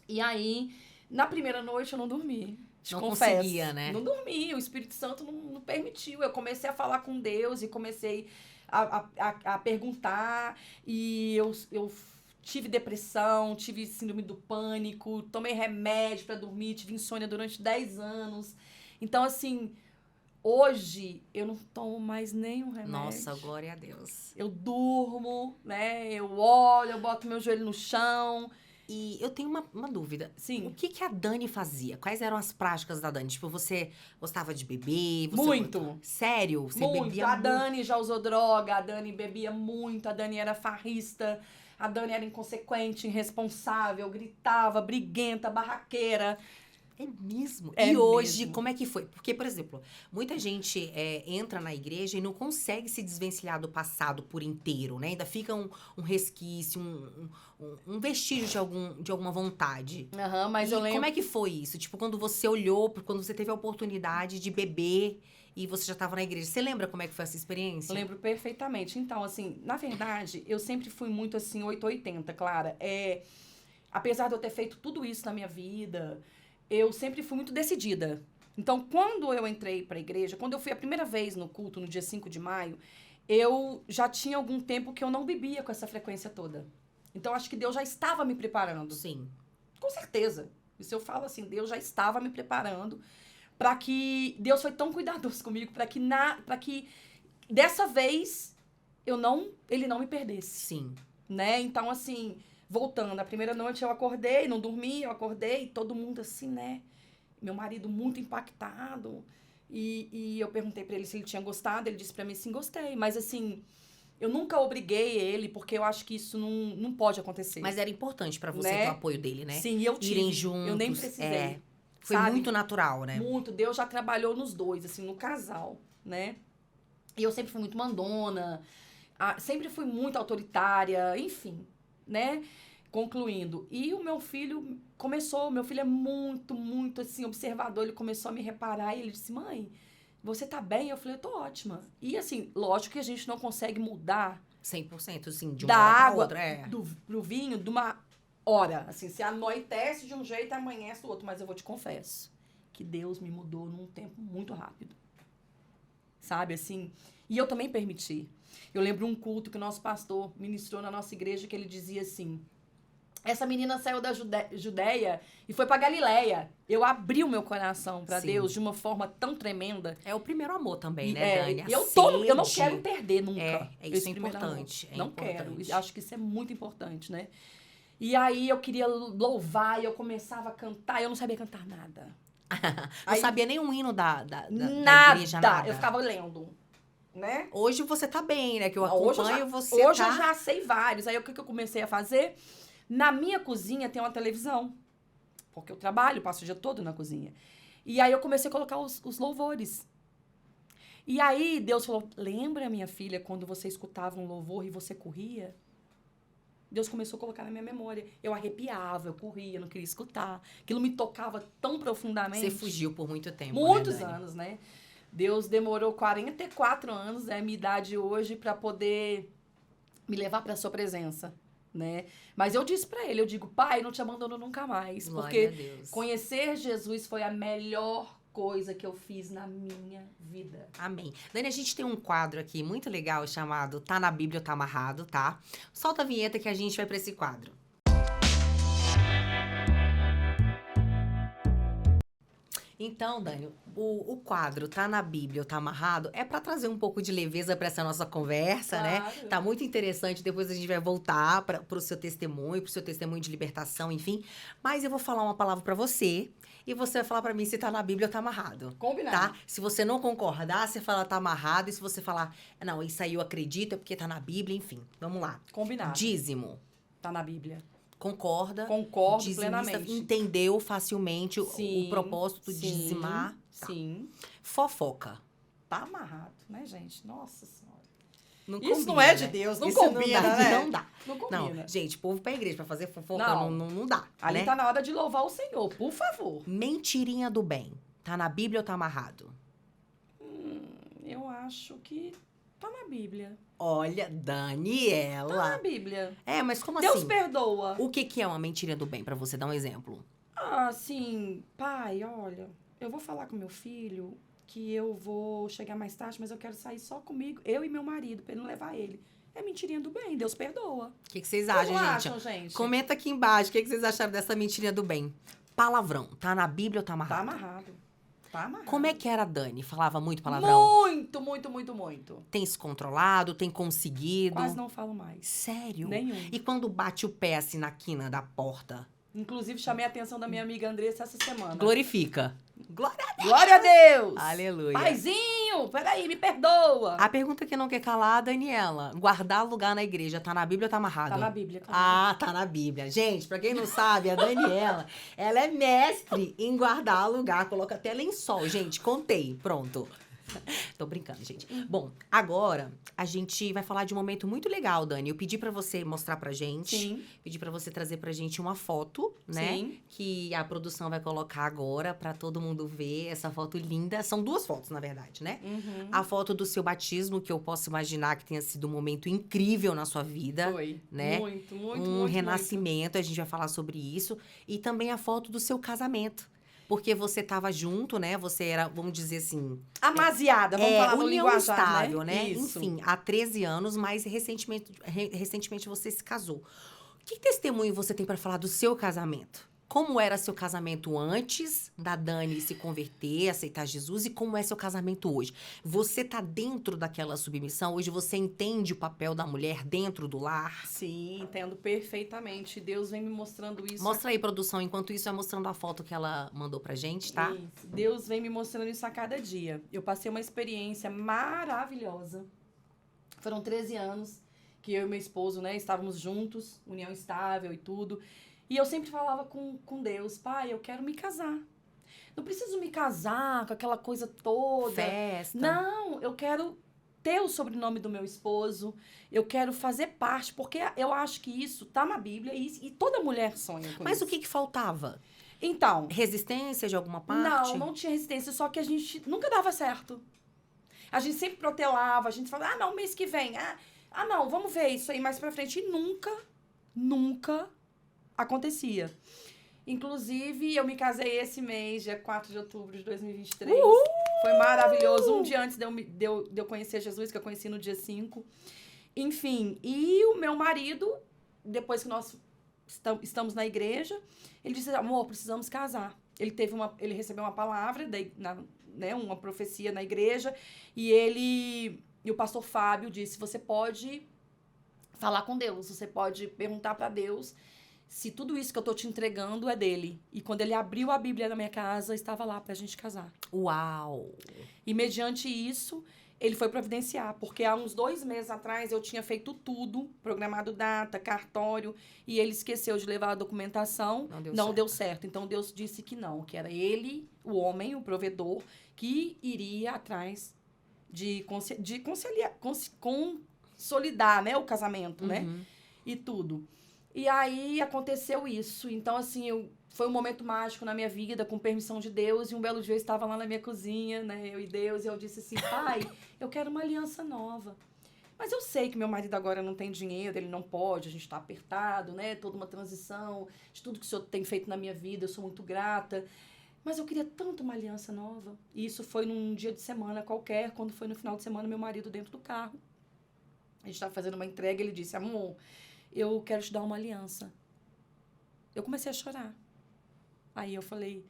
E aí, na primeira noite, eu não dormi. Não conseguia, né? Não dormi, o Espírito Santo não permitiu. Eu comecei a falar com Deus e comecei a perguntar. E eu tive depressão, tive síndrome do pânico, tomei remédio para dormir, tive insônia durante 10 anos. Então, assim... Hoje, eu não tomo mais nenhum remédio. Nossa, glória a Deus. Eu durmo, né? Eu olho, eu boto meu joelho no chão. E eu tenho uma dúvida. Sim. O que a Dani fazia? Quais eram as práticas da Dani? Tipo, você gostava de beber? Muito. Sério? Você muito. bebia A muito? Dani já usou droga, a Dani bebia muito, a Dani era farrista, a Dani era inconsequente, irresponsável, gritava, briguenta, barraqueira. É mesmo? É e hoje, mesmo. como é que foi? Porque, por exemplo, muita gente entra na igreja e não consegue se desvencilhar do passado por inteiro, né? Ainda fica um resquício, um vestígio de alguma vontade. Mas eu lembro... Como é que foi isso? Tipo, quando você olhou, quando você teve a oportunidade de beber e você já estava na igreja. Você lembra como é que foi essa experiência? Eu lembro perfeitamente. Então, assim, na verdade, eu sempre fui muito, assim, 880, Clara. Apesar de eu ter feito tudo isso na minha vida... Eu sempre fui muito decidida. Então, quando eu entrei para a igreja, quando eu fui a primeira vez no culto, no dia 5 de maio, eu já tinha algum tempo que eu não bebia com essa frequência toda. Então, acho que Deus já estava me preparando. Sim. Com certeza. Isso eu falo assim, Deus já estava me preparando para que... Deus foi tão cuidadoso comigo para que dessa vez ele não me perdesse. Sim. Né? Então, assim... Voltando, a primeira noite eu acordei, não dormi, eu acordei, todo mundo assim, né? Meu marido muito impactado. E eu perguntei pra ele se ele tinha gostado, ele disse pra mim, sim, gostei. Mas assim, eu nunca obriguei ele, porque eu acho que isso não pode acontecer. Mas era importante pra você Né? ter o apoio dele, né? Sim, eu tive. Irem juntos. Eu nem precisei. É. Foi sabe? muito natural, né? Muito. Deus já trabalhou nos dois, assim, no casal, né? E eu sempre fui muito mandona, sempre fui muito autoritária, enfim, né? Concluindo. E o meu filho é muito, muito, assim, observador. Ele começou a me reparar e ele disse, mãe, você tá bem? Eu falei, eu tô ótima. E, assim, lógico que a gente não consegue mudar 100%, sim, de da uma hora pra água outra. pro vinho de uma hora. Assim, se anoitece de um jeito, amanhece do outro. Mas eu vou te confesso que Deus me mudou num tempo muito rápido. Sabe, assim? E eu também permiti. Eu lembro um culto que o nosso pastor ministrou na nossa igreja que ele dizia assim, essa menina saiu da Judeia e foi pra Galileia. Eu abri o meu coração pra Sim. Deus de uma forma tão tremenda. É o primeiro amor também, E, né, Dani? A eu não sede. quero perder nunca. Isso esse é primeiro amor. importante. É Não importante. quero. Acho que isso é muito importante, né? E aí eu queria louvar e eu começava a cantar. Eu não sabia cantar nada. Não Aí- sabia nem um hino da Nada. igreja, nada. Eu ficava lendo, né? Hoje você tá bem, né? Que eu Hoje eu acompanho já- você Hoje tá... eu já sei vários. Aí o que eu comecei a fazer? Na minha cozinha tem uma televisão. Porque eu trabalho, passo o dia todo na cozinha. E aí eu comecei a colocar os louvores. E aí Deus falou, lembra, minha filha, quando você escutava um louvor e você corria? Deus começou a colocar na minha memória. Eu arrepiava, eu corria, não queria escutar. Aquilo me tocava tão profundamente. Você fugiu por muito tempo, Muitos né, Dani? anos, né? Deus demorou 44 anos, é a minha idade hoje, para poder me levar para sua presença, né? Mas eu disse para ele, eu digo, pai, não te abandono nunca mais, Glória a porque Deus. conhecer Jesus foi a melhor coisa que eu fiz na minha vida. Amém. Dani, a gente tem um quadro aqui muito legal chamado Tá na Bíblia ou Tá Amarrado, tá? Solta a vinheta que a gente vai pra esse quadro. Então, Dani, o quadro Tá na Bíblia ou Tá Amarrado é pra trazer um pouco de leveza pra essa nossa conversa, né? Claro. Tá muito interessante. Depois a gente vai voltar pro seu testemunho de libertação, enfim. Mas eu vou falar uma palavra pra você e você vai falar pra mim se tá na Bíblia ou tá amarrado. Combinado. Tá? Se você não concordar, você fala tá amarrado. E se você falar, não, isso aí eu acredito, é porque tá na Bíblia, enfim. Vamos lá. Combinado. Dízimo. Tá na Bíblia. Concorda? Concordo Dizimista plenamente. entendeu facilmente Sim, o propósito de sim, dizimar. Tá. Sim. Fofoca. Tá amarrado, né, gente? Nossa Senhora. Não Isso combina, não é de né? Deus, não Isso combina, não dá, né? Não dá. Não combina. Não, gente, povo pra igreja, pra fazer fofoca, Não. não dá. Ali né? tá na hora de louvar o Senhor, por favor. Mentirinha do bem. Tá na Bíblia ou tá amarrado? Eu acho que tá na Bíblia. Olha, Tá Daniela. na Bíblia. É, mas como Deus assim? perdoa. O que é uma mentirinha do bem, pra você dar um exemplo? Ah, assim, pai, olha, eu vou falar com meu filho que eu vou chegar mais tarde, mas eu quero sair só comigo, eu e meu marido, pra ele não levar ele. É mentirinha do bem, Deus perdoa. O que vocês Vocês acham, não gente? acham, gente? Comenta aqui embaixo o que vocês acharam dessa mentirinha do bem. Palavrão. Tá na Bíblia ou tá amarrado? Tá amarrado. Tá amarrado. Como é que era a Dani? Falava muito palavrão? Muito, muito, muito, muito. Tem se controlado? Tem conseguido? Quase não falo mais. Sério? Nenhum. E quando bate o pé assim na quina da porta? Inclusive, chamei a atenção da minha amiga Andressa essa semana. Glorifica. Glória a Deus. Glória a Deus! Aleluia. Paizinho, peraí, me perdoa. A pergunta que não quer calar, Daniela. Guardar lugar na igreja, tá na Bíblia ou tá amarrado? Tá na Bíblia. Tá Ah, tá na Bíblia. Gente, pra quem não sabe, a Daniela, ela é mestre em guardar lugar. Coloca até lençol. Gente, contei. Pronto. Tô brincando, gente. Bom, agora a gente vai falar de um momento muito legal, Dani. Eu pedi pra você mostrar pra gente. Sim, Pedi pra você trazer pra gente uma foto, né? sim. Que a produção vai colocar agora pra todo mundo ver essa foto linda. São duas fotos, na verdade, né? Uhum. A foto do seu batismo, que eu posso imaginar que tenha sido um momento incrível na sua vida. Foi. né? Muito, muito, Um muito. renascimento, a gente vai falar sobre isso. E também a foto do seu casamento. Porque você estava junto, né? Você era, vamos dizer assim... Amaziada, vamos falar no união linguajar, estável, né? Isso. Enfim, há 13 anos, mas recentemente você se casou. Que testemunho você tem para falar do seu casamento? Como era seu casamento antes da Dani se converter, aceitar Jesus, e como é seu casamento hoje? Você tá dentro daquela submissão? Hoje você entende o papel da mulher dentro do lar? Sim, entendo perfeitamente. Deus vem me mostrando isso. Mostra aí, produção, enquanto isso vai mostrando a foto que ela mandou pra gente, tá? Isso. Deus vem me mostrando isso a cada dia. Eu passei uma experiência maravilhosa. Foram 13 anos que eu e meu esposo, né, estávamos juntos, união estável e tudo. E eu sempre falava com Deus, pai, eu quero me casar. Não preciso me casar com aquela coisa toda. Festa. Não, eu quero ter o sobrenome do meu esposo. Eu quero fazer parte, porque eu acho que isso tá na Bíblia e toda mulher sonha com Mas isso. o que faltava? Então, Resistência de alguma parte? não tinha resistência, só que a gente nunca dava certo. A gente sempre protelava, a gente falava, não, mês que vem. Não, vamos ver isso aí mais pra frente. E nunca acontecia. Inclusive, eu me casei esse mês, dia 4 de outubro de 2023. Uhul! Foi maravilhoso. Um dia antes de eu conhecer Jesus, que eu conheci no dia 5. Enfim, e o meu marido, depois que nós estamos na igreja, ele disse, amor, precisamos casar. Ele recebeu uma palavra, né, uma profecia na igreja, e o pastor Fábio disse, você pode falar com Deus, você pode perguntar para Deus se tudo isso que eu tô te entregando é dele. E quando ele abriu a Bíblia na minha casa, estava lá pra gente casar. Uau! E mediante isso, ele foi providenciar, porque há uns 2 meses atrás eu tinha feito tudo, programado data, cartório, e ele esqueceu de levar a documentação, não deu certo. Então Deus disse que não, que era ele, o homem, o provedor, que iria atrás de consolidar, né, o casamento, né, e tudo. E aí aconteceu isso. Então, assim, foi um momento mágico na minha vida, com permissão de Deus. E um belo dia eu estava lá na minha cozinha, né? Eu e Deus. E eu disse assim, pai, eu quero uma aliança nova. Mas eu sei que meu marido agora não tem dinheiro, ele não pode, a gente está apertado, né? Toda uma transição de tudo que o Senhor tem feito na minha vida. Eu sou muito grata. Mas eu queria tanto uma aliança nova. E isso foi num dia de semana qualquer. Quando foi no final de semana, meu marido dentro do carro. A gente estava fazendo uma entrega. Ele disse, amor, eu quero te dar uma aliança. Eu comecei a chorar. Aí eu falei,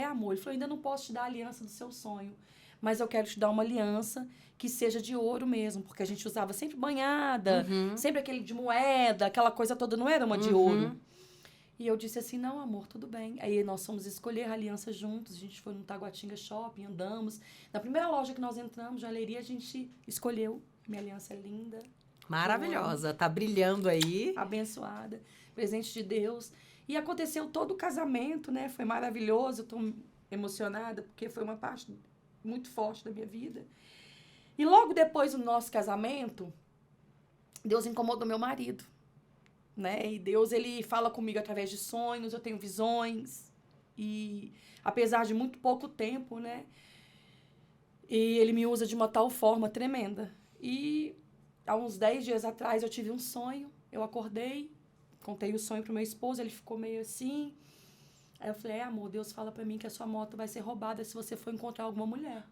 amor. Ele falou, ainda não posso te dar a aliança do seu sonho, mas eu quero te dar uma aliança que seja de ouro mesmo, porque a gente usava sempre banhada, sempre aquele de moeda, aquela coisa toda, não era uma de ouro. E eu disse assim, não, amor, tudo bem. Aí nós fomos escolher a aliança juntos, a gente foi no Taguatinga Shopping, andamos. Na primeira loja que nós entramos, joalheria, a gente escolheu. Minha aliança é linda. Maravilhosa, tá brilhando aí. Abençoada, presente de Deus. E aconteceu todo o casamento, né? Foi maravilhoso, eu tô emocionada, porque foi uma parte muito forte da minha vida. E logo depois do nosso casamento, Deus incomodou meu marido, né? E Deus, ele fala comigo através de sonhos, eu tenho visões. E apesar de muito pouco tempo, né? E ele me usa de uma tal forma tremenda. E há uns 10 dias atrás eu tive um sonho, eu acordei, contei o sonho pro meu esposo, ele ficou meio assim. Aí eu falei, amor, Deus fala pra mim que a sua moto vai ser roubada se você for encontrar alguma mulher.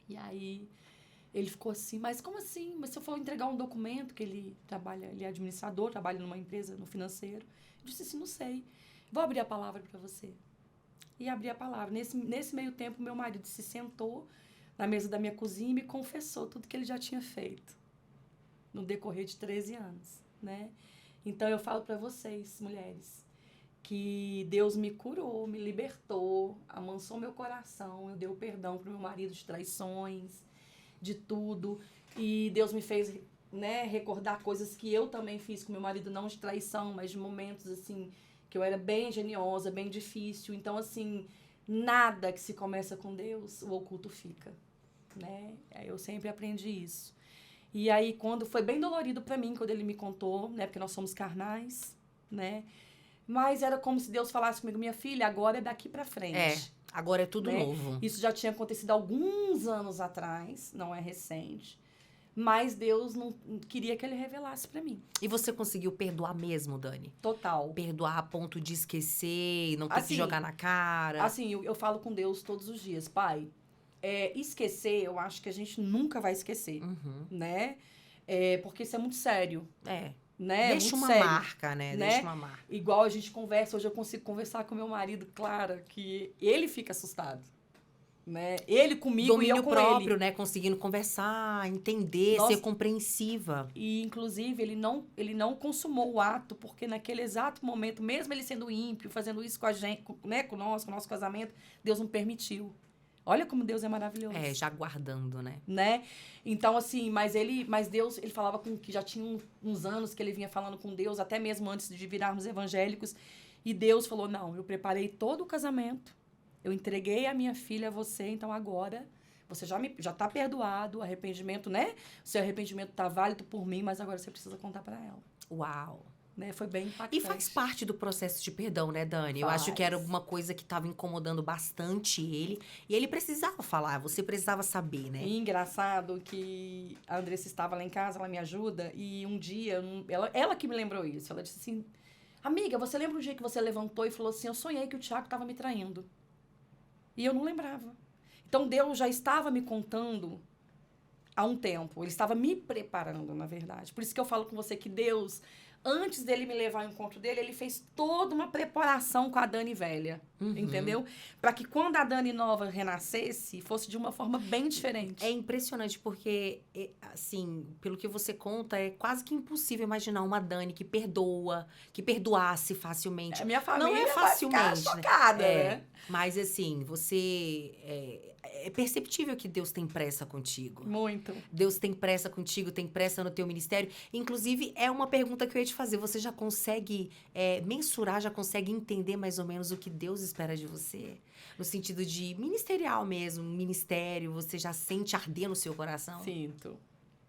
E aí ele ficou assim, mas como assim? Mas se eu for entregar um documento, que ele é administrador, trabalha numa empresa, no financeiro. Eu disse assim, não sei, vou abrir a palavra pra você. E abri a palavra. Nesse meio tempo, meu marido se sentou na mesa da minha cozinha e me confessou tudo que ele já tinha feito no decorrer de 13 anos, né? Então, eu falo para vocês, mulheres, que Deus me curou, me libertou, amansou meu coração, eu dei o perdão pro meu marido de traições, de tudo, e Deus me fez, né, recordar coisas que eu também fiz com meu marido, não de traição, mas de momentos, assim, que eu era bem geniosa, bem difícil. Então, assim, nada que se começa com Deus, o oculto fica, né? Eu sempre aprendi isso. E aí, quando foi bem dolorido para mim, quando ele me contou, né? Porque nós somos carnais, né? Mas era como se Deus falasse comigo, minha filha, agora é daqui para frente. Agora é tudo né? novo. Isso já tinha acontecido alguns anos atrás, não é recente. Mas Deus não queria que ele revelasse para mim. E você conseguiu perdoar mesmo, Dani? Total. Perdoar a ponto de esquecer, não ter que Assim, jogar na cara? Assim, eu falo com Deus todos os dias. Pai, esquecer, eu acho que a gente nunca vai esquecer, né? Porque isso é muito sério. né? Deixa Muito uma sério, marca, né? né? Deixa uma marca. Igual a gente conversa, hoje eu consigo conversar com meu marido, Clara, que ele fica assustado, né? Ele comigo e eu Domínio com próprio, ele. né? Conseguindo conversar, entender, ser Nós, compreensiva. e, inclusive, ele não consumou o ato, porque naquele exato momento, mesmo ele sendo ímpio, fazendo isso com a gente, né, com nós, com o nosso casamento, Deus não permitiu. Olha como Deus é maravilhoso. É, já guardando, né? Né? Então, assim, mas Deus, ele falava com que já tinha uns anos que ele vinha falando com Deus, até mesmo antes de virarmos evangélicos, e Deus falou, não, eu preparei todo o casamento, eu entreguei a minha filha a você, então agora você já tá perdoado, arrependimento, né? O seu arrependimento tá válido por mim, mas agora você precisa contar para ela. Uau. Né? Foi bem impactante. E faz parte do processo de perdão, né, Dani? Eu acho que era alguma coisa que estava incomodando bastante ele. E ele precisava falar, você precisava saber, né? E engraçado que a Andressa estava lá em casa, ela me ajuda, e um dia, ela que me lembrou isso, ela disse assim, amiga, você lembra um dia que você levantou e falou assim, eu sonhei que o Thiago estava me traindo. E eu não lembrava. Então, Deus já estava me contando há um tempo, ele estava me preparando, na verdade. Por isso que eu falo com você que Deus, antes dele me levar ao encontro dele, ele fez toda uma preparação com a Dani velha, entendeu? Para que quando a Dani nova renascesse, fosse de uma forma bem diferente. É impressionante porque, assim, pelo que você conta, é quase que impossível imaginar uma Dani que perdoa, que perdoasse facilmente. A minha família não é vai ficar facilmente, chocada, né? Mas, assim, você... É perceptível que Deus tem pressa contigo. Muito. Deus tem pressa contigo, tem pressa no teu ministério. Inclusive, é uma pergunta que eu ia te fazer. Você já consegue mensurar, já consegue entender mais ou menos o que Deus espera de você? No sentido de ministerial mesmo, ministério, você já sente arder no seu coração?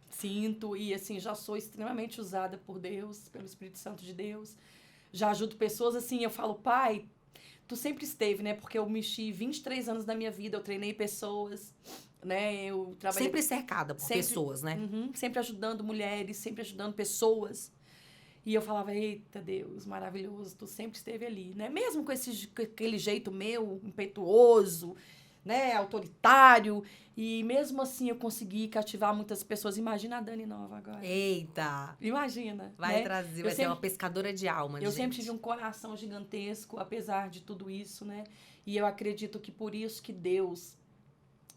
Sinto e, assim, já sou extremamente usada por Deus, pelo Espírito Santo de Deus. Já ajudo pessoas, assim, eu falo, pai... Tu sempre esteve, né? Porque eu mexi 23 anos da minha vida, eu treinei pessoas, né? Eu trabalhei... Sempre cercada por pessoas, né? Sempre ajudando mulheres, sempre ajudando pessoas. E eu falava, eita Deus, maravilhoso, tu sempre esteve ali, né? Mesmo com aquele jeito meu, impetuoso, né? Autoritário. E mesmo assim eu consegui cativar muitas pessoas. Imagina a Dani nova agora. Eita! Imagina. Vai né? trazer, vai ser uma pescadora de alma, Eu gente. sempre tive um coração gigantesco, apesar de tudo isso, né? E eu acredito que por isso que Deus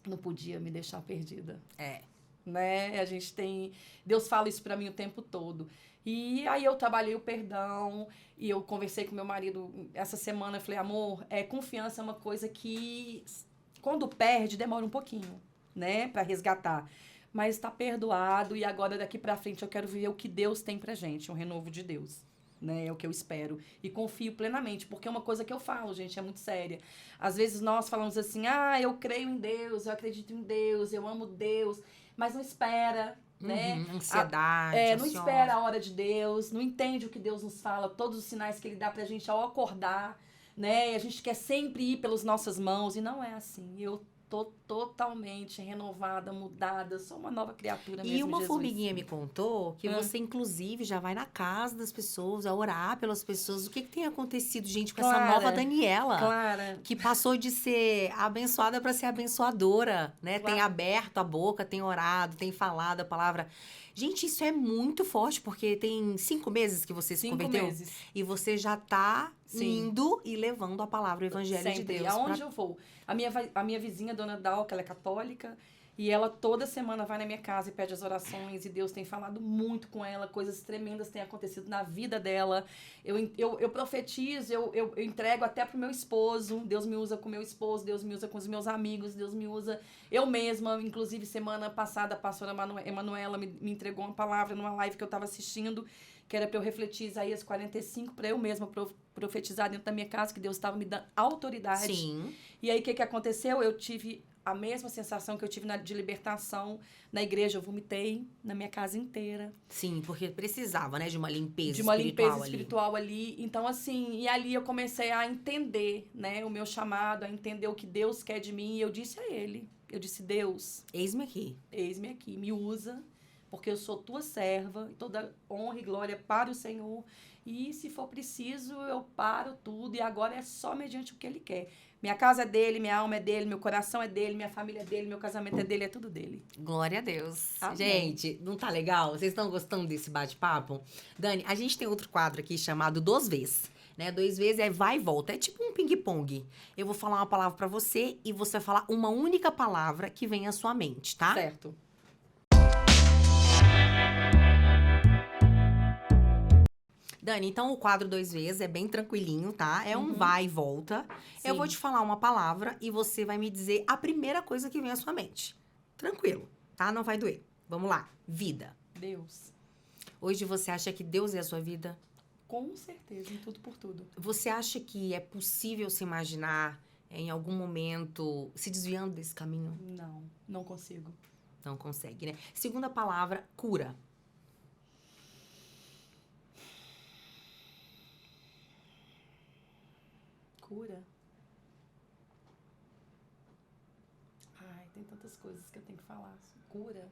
não podia me deixar perdida. Né? A gente tem... Deus fala isso pra mim o tempo todo. E aí eu trabalhei o perdão, e eu conversei com meu marido essa semana, eu falei, amor, confiança é uma coisa que, quando perde, demora um pouquinho, né? Pra resgatar. Mas tá perdoado, e agora daqui pra frente eu quero ver o que Deus tem pra gente, um renovo de Deus. Né, é o que eu espero. E confio plenamente, porque é uma coisa que eu falo, gente, é muito séria. Às vezes nós falamos assim, eu creio em Deus, eu acredito em Deus, eu amo Deus, mas não espera, né? Ansiedade, não espera a hora de Deus, não entende o que Deus nos fala, todos os sinais que Ele dá pra gente ao acordar, né? E a gente quer sempre ir pelas nossas mãos, e não é assim. Eu tô totalmente renovada, mudada, sou uma nova criatura mesmo, E uma Jesus. formiguinha me contou que você, inclusive, já vai na casa das pessoas, a orar pelas pessoas. O que tem acontecido, gente, com essa nova Daniela? Clara. Que passou de ser abençoada para ser abençoadora, né? Claro. Tem aberto a boca, tem orado, tem falado a palavra. Gente, isso é muito forte, porque tem 5 meses que você se converteu. 5 meses. E você já tá indo e levando a palavra, o evangelho de Deus. Aonde eu vou. A minha vizinha, Dona Dal, que ela é católica, e ela toda semana vai na minha casa e pede as orações, e Deus tem falado muito com ela, coisas tremendas têm acontecido na vida dela. Eu profetizo, eu entrego até pro meu esposo, Deus me usa com o meu esposo, Deus me usa com os meus amigos, Deus me usa eu mesma. Inclusive, semana passada, a pastora Emanuela me entregou uma palavra numa live que eu estava assistindo, que era para eu refletir Isaías 45, para eu mesma profetizar dentro da minha casa, que Deus estava me dando autoridade. Sim. E aí, o que aconteceu? Eu tive a mesma sensação que eu tive de libertação na igreja. Eu vomitei na minha casa inteira. Sim, porque precisava, né, de uma limpeza espiritual. De uma limpeza espiritual ali. Então, assim, e ali eu comecei a entender, né, o meu chamado, a entender o que Deus quer de mim. E eu disse a Ele, eu disse, Deus... Eis-me aqui. Eis-me aqui, me usa, porque eu sou tua serva, toda honra e glória para o Senhor. E se for preciso, eu paro tudo, e agora é só mediante o que Ele quer. Minha casa é dele, minha alma é dele, meu coração é dele, minha família é dele, meu casamento é dele, é tudo dele. Glória a Deus. Amém. Gente, não tá legal? Vocês estão gostando desse bate-papo? Dani, a gente tem outro quadro aqui chamado 2 vezes. Né? 2 vezes é vai e volta. É tipo um ping-pong. Eu vou falar uma palavra pra você e você vai falar uma única palavra que vem à sua mente, tá? Certo. Dani, então o quadro 2 vezes é bem tranquilinho, tá? É um Uhum. vai e volta. Eu Sim. vou te falar uma palavra e você vai me dizer a primeira coisa que vem à sua mente. Tranquilo, tá? Não vai doer. Vamos lá. Vida. Deus. Hoje você acha que Deus é a sua vida? Com certeza, em tudo por tudo. Você acha que é possível se imaginar em algum momento se desviando desse caminho? Não consigo. Não consegue, né? Segunda palavra, cura. Cura? Ai, tem tantas coisas que eu tenho que falar. Cura?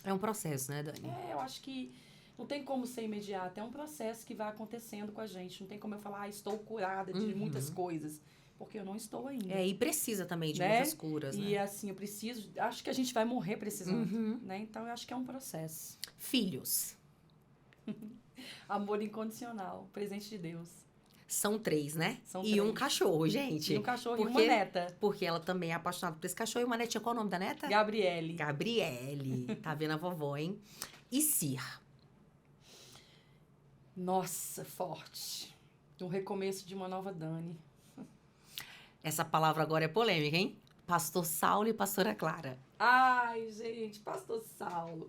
É um processo, né, Dani? Eu acho que não tem como ser imediato. É um processo que vai acontecendo com a gente. Não tem como eu falar, estou curada de muitas coisas. Porque eu não estou ainda. E precisa também de Né? muitas curas, E né? assim, eu preciso... Acho que a gente vai morrer precisando. Uhum. Né? Então, eu acho que é um processo. Filhos. Amor incondicional. Presente de Deus. São 3, né? São e um 3. cachorro, gente. E um cachorro e uma Porque- neta. Porque ela também é apaixonada por esse cachorro. E uma netinha, qual é o nome da neta? Gabriele. Gabriele. Tá vendo a vovó, hein? E Cir. Nossa, forte. Um recomeço de uma nova Dani. Essa palavra agora é polêmica, hein? Pastor Saulo e pastora Clara. Ai, gente, pastor Saulo.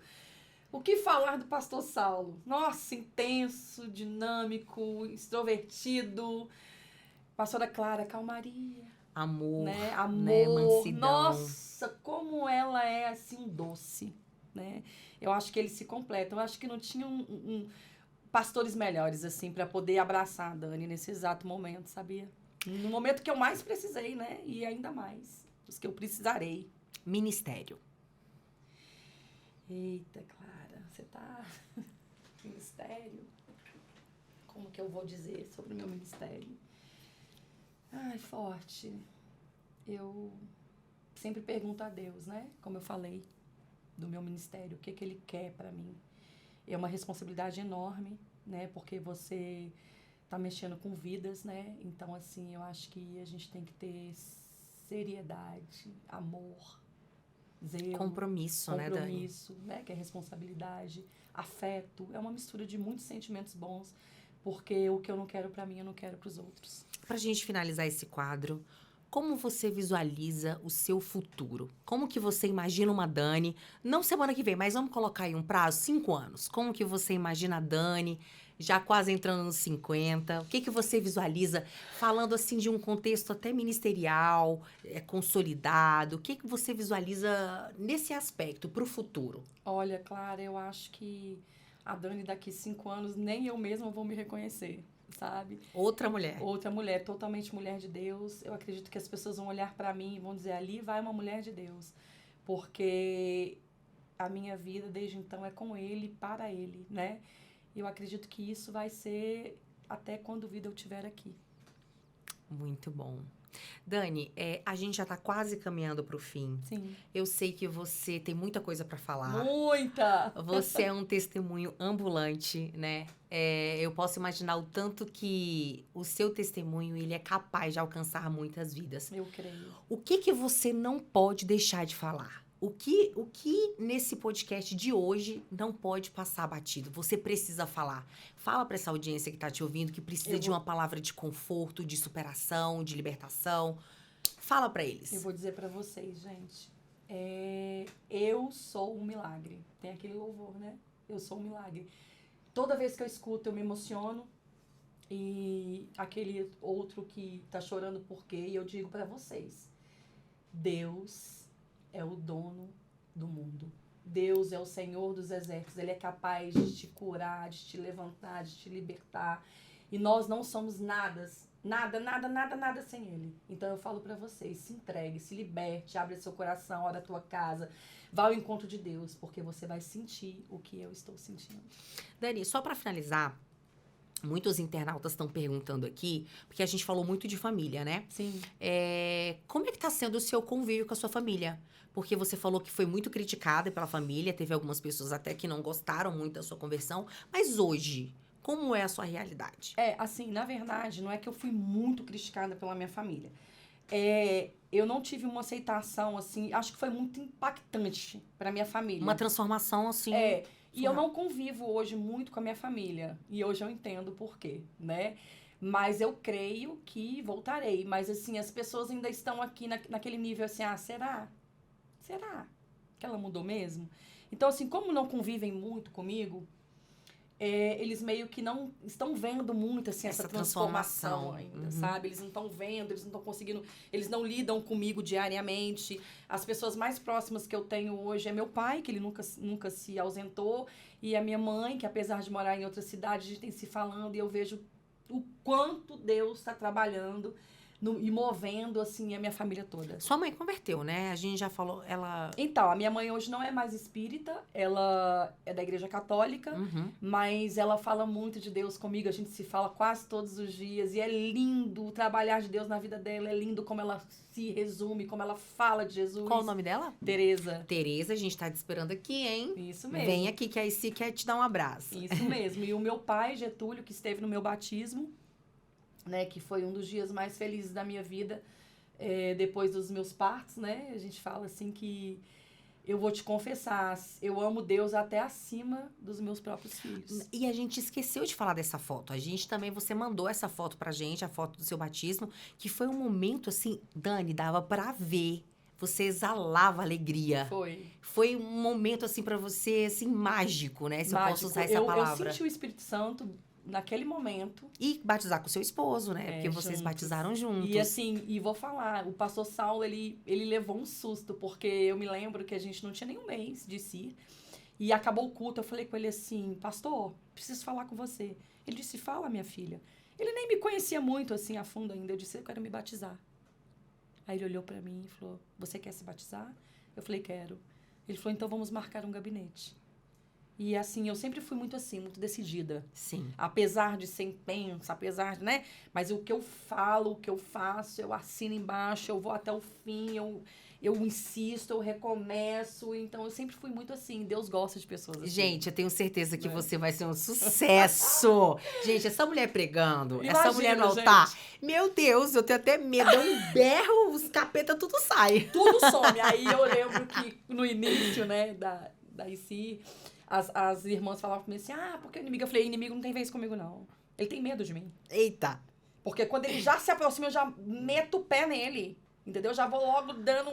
O que falar do pastor Saulo? Nossa, intenso, dinâmico, extrovertido. Pastora Clara, calmaria, Amor, né? né? Amor. Mansidão. Nossa, como ela é assim um doce, né? Eu acho que eles se completam. Eu acho que não tinha pastores melhores assim para poder abraçar a Dani nesse exato momento, sabia? No momento que eu mais precisei, né? E ainda mais, os que eu precisarei. Ministério. Eita, Clara, você tá... Ministério? Como que eu vou dizer sobre o meu ministério? Ai, forte. Eu sempre pergunto a Deus, né? Como eu falei do meu ministério, o que que Ele quer pra mim. É uma responsabilidade enorme, né? Porque você tá mexendo com vidas, né? Então, assim, eu acho que a gente tem que ter seriedade, amor, zelo. Compromisso, né, Dani? Compromisso, né? Que é responsabilidade, afeto. É uma mistura de muitos sentimentos bons, porque o que eu não quero pra mim, eu não quero pros outros. Pra gente finalizar esse quadro, como você visualiza o seu futuro? Como que você imagina uma Dani? Não semana que vem, mas vamos colocar aí um prazo, 5 anos. Como que você imagina a Dani, já quase entrando nos 50? O que que você visualiza, falando assim de um contexto até ministerial, consolidado? O que que você visualiza nesse aspecto pro futuro? Olha, Clara, eu acho que a Dani daqui 5 anos, nem eu mesma vou me reconhecer, sabe? Outra mulher. Outra mulher, totalmente mulher de Deus. Eu acredito que as pessoas vão olhar pra mim e vão dizer, ali vai uma mulher de Deus. Porque a minha vida, desde então, é com Ele, para Ele, né? E eu acredito que isso vai ser até quando vida eu tiver aqui. Muito bom. Dani, a gente já tá quase caminhando pro fim. Sim. Eu sei que você tem muita coisa pra falar. Muita! Você é um testemunho ambulante, né? Eu posso imaginar o tanto que o seu testemunho ele é capaz de alcançar muitas vidas. Eu creio. O que que você não pode deixar de falar? O que nesse podcast de hoje não pode passar batido? Você precisa falar. Fala para essa audiência que tá te ouvindo que precisa de uma palavra de conforto, de superação, de libertação. Fala para eles. Eu vou dizer pra vocês, gente. Eu sou um milagre. Tem aquele louvor, né? Eu sou um milagre. Toda vez que eu escuto, eu me emociono. E aquele outro que tá chorando por quê? E eu digo pra vocês. Deus é o dono do mundo. Deus é o Senhor dos exércitos. Ele é capaz de te curar, de te levantar, de te libertar. E nós não somos nada sem Ele. Então eu falo pra vocês, se entregue, se liberte, abre seu coração, ora a tua casa. Vá ao encontro de Deus, porque você vai sentir o que eu estou sentindo. Dani, só para finalizar, muitos internautas estão perguntando aqui, porque a gente falou muito de família, né? Sim. Como é que tá sendo o seu convívio com a sua família? Porque você falou que foi muito criticada pela família, teve algumas pessoas até que não gostaram muito da sua conversão, mas hoje, como é a sua realidade? Assim, na verdade, não é que eu fui muito criticada pela minha família. Eu não tive uma aceitação, assim, acho que foi muito impactante para minha família. Uma transformação, assim... E eu não convivo hoje muito com a minha família. E hoje eu entendo o porquê, né? Mas eu creio que voltarei. Mas, assim, as pessoas ainda estão aqui naquele nível, assim, será? Será que ela mudou mesmo? Então, assim, como não convivem muito comigo, eles meio que não estão vendo muito, assim, essa transformação ainda, sabe? Eles não estão vendo, eles não estão conseguindo, eles não lidam comigo diariamente. As pessoas mais próximas que eu tenho hoje é meu pai, que ele nunca se ausentou, e a minha mãe, que apesar de morar em outra cidade, a gente tem se falando, e eu vejo o quanto Deus está trabalhando e movendo, assim, a minha família toda. Sua mãe converteu, né? A gente já falou, ela... Então, a minha mãe hoje não é mais espírita, ela é da Igreja Católica, mas ela fala muito de Deus comigo, a gente se fala quase todos os dias, e é lindo o trabalhar de Deus na vida dela, é lindo como ela se resume, como ela fala de Jesus. Qual o nome dela? Tereza. Tereza, a gente tá te esperando aqui, hein? Isso mesmo. Vem aqui que a IC quer te dar um abraço. Isso mesmo. E o meu pai, Getúlio, que esteve no meu batismo, né, que foi um dos dias mais felizes da minha vida, depois dos meus partos, né? A gente fala assim que eu vou te confessar, eu amo Deus até acima dos meus próprios filhos. E a gente esqueceu de falar dessa foto. A gente também, você mandou essa foto pra gente, a foto do seu batismo, que foi um momento assim, Dani, dava pra ver. Você exalava alegria. Foi um momento assim pra você, assim, mágico, né? Se eu posso usar essa palavra. Eu senti o Espírito Santo naquele momento. E batizar com seu esposo, né? Porque vocês batizaram juntos. E assim, vou falar, o pastor Saulo, ele levou um susto, porque eu me lembro que a gente não tinha nem um mês de si. E acabou o culto, eu falei com ele assim, pastor, preciso falar com você. Ele disse, fala, minha filha. Ele nem me conhecia muito, assim, a fundo ainda. Eu disse, eu quero me batizar. Aí ele olhou pra mim e falou, você quer se batizar? Eu falei, quero. Ele falou, então vamos marcar um gabinete. E assim, eu sempre fui muito assim, muito decidida. Sim. Apesar de ser intensa, apesar de, né? Mas o que eu falo, o que eu faço, eu assino embaixo, eu vou até o fim, eu insisto, eu recomeço. Então, eu sempre fui muito assim. Deus gosta de pessoas assim. Gente, eu tenho certeza que você vai ser um sucesso. Gente, essa mulher pregando, essa mulher no altar. Gente. Meu Deus, eu tenho até medo. Eu um berro, os capeta, tudo sai. Tudo some. Aí eu lembro que no início, né, da IC... As irmãs falavam comigo assim, porque o inimigo... Eu falei, inimigo não tem vez comigo, não. Ele tem medo de mim. Eita. Porque quando ele já se aproxima, eu já meto o pé nele. Entendeu? Já vou logo dando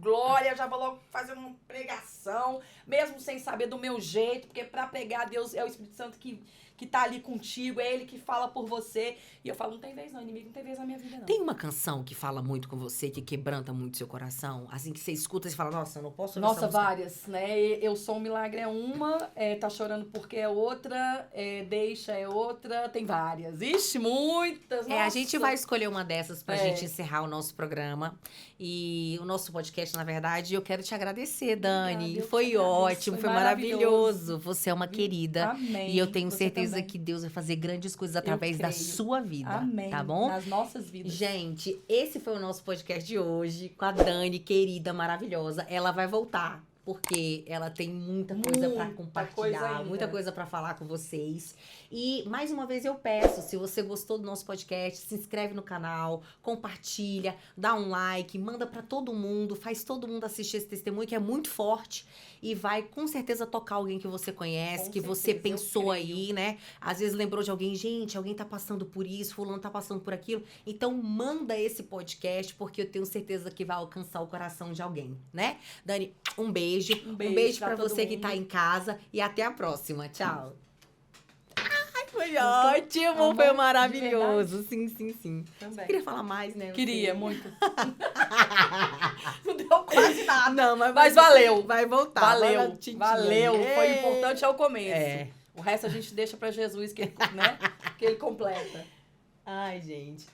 glória, já vou logo fazendo uma pregação, mesmo sem saber do meu jeito, porque pra pregar, Deus é o Espírito Santo que tá ali contigo, é Ele que fala por você. E eu falo, não tem vez não, inimigo não tem vez na minha vida, não. Tem uma canção que fala muito com você, que quebranta muito seu coração? Assim, que você escuta e fala, nossa, eu não posso... Nossa, várias, né? Eu Sou um Milagre é uma, Tá Chorando Porque é outra, Deixa é outra, tem várias. Ixi, muitas, nossa. A gente vai escolher uma dessas pra gente encerrar o nosso programa. E o nosso podcast, na verdade, eu quero te agradecer, Dani. Foi ótimo, foi maravilhoso. Você é uma querida. Amém. E eu tenho certeza que Deus vai fazer grandes coisas através da sua vida. Amém. Tá bom? Nas nossas vidas. Gente, esse foi o nosso podcast de hoje com a Dani, querida, maravilhosa. Ela vai voltar, porque ela tem muita coisa pra compartilhar, muita coisa pra falar com vocês. E, mais uma vez, eu peço, se você gostou do nosso podcast, se inscreve no canal, compartilha, dá um like, manda pra todo mundo, faz todo mundo assistir esse testemunho, que é muito forte. E vai, com certeza, tocar alguém que você conhece, que você pensou aí, né? Às vezes lembrou de alguém, gente, alguém tá passando por isso, fulano tá passando por aquilo. Então, manda esse podcast, porque eu tenho certeza que vai alcançar o coração de alguém, né? Dani, um beijo. Um beijo pra você que tá em casa. E até a próxima. Tchau. Ai, foi ótimo. Foi maravilhoso. Sim. Também. Você queria falar mais, né? Queria, muito. Não deu quase nada. Não, mas valeu. Vai voltar. Valeu. Foi importante ao começo. O resto a gente deixa pra Jesus, que ele completa. Ai, gente.